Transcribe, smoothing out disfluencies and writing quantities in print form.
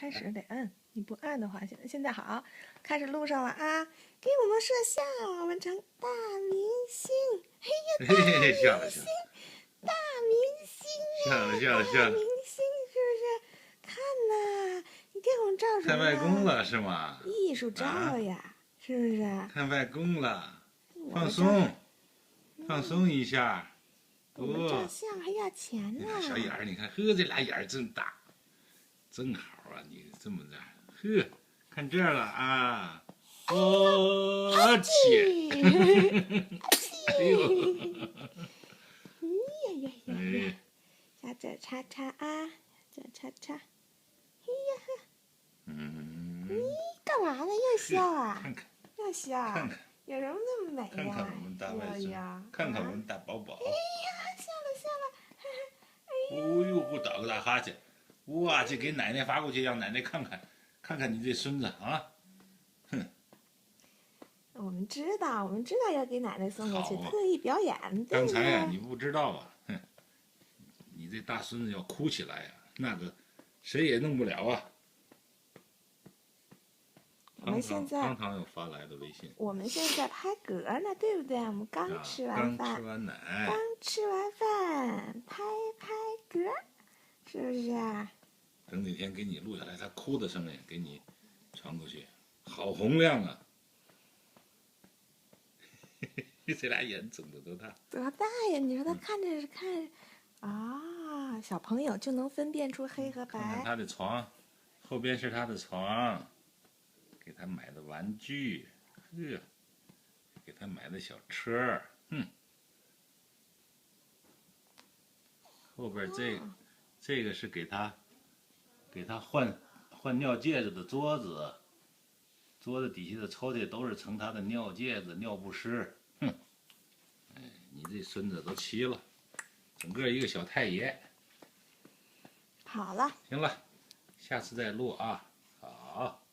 开始得摁，你不按的话，现在好，开始录上了啊！给我们摄像，我们成大明星，嘿呀，大明星，大明星啊，大明星是不是？看呐，你给我们照什么？看外公了是吗？艺术照呀，是不是？看外公了，放松，放松一下。我们照相还要钱呢。你看小眼儿，你看，呵，这俩眼儿真大，真好啊！你这么着，呵，看这儿了啊！我去！哎呦！呀，小脚叉叉啊，脚叉叉，嘿呀呵！咦，干嘛呢？又笑啊？看看，又笑啊？看看，有什么那么美呀？看看我们大外孙，看看我们大宝宝。哎呀，笑了笑了，哦呦，打个大哈欠，哇，这给奶奶发过去，让奶奶看看，看看你这孙子啊，哼。我们知道要给奶奶送过去，特意表演。刚才呀，你不知道啊，哼，你这大孙子要哭起来呀，那个谁也弄不了啊。我们现在汤汤又发来的微信。我们现在拍嗝呢，对不对？我们刚吃完饭，刚吃完奶，刚吃完饭，拍拍嗝，是不是啊？等哪天给你录下来，他哭的声音给你传过去，好洪亮啊！这俩眼睁得多大？多大呀？你说他看着是看，啊，小朋友就能分辨出黑和白。看看他的床，后边是他的床，给他买的玩具，呵，给他买的小车，后边这个是给他换尿介子的桌子，桌子底下的抽屉都是盛他的尿介子、尿不湿，哎，你这孙子都齐了，整个一个小太爷。好了，行了，下次再录啊，好。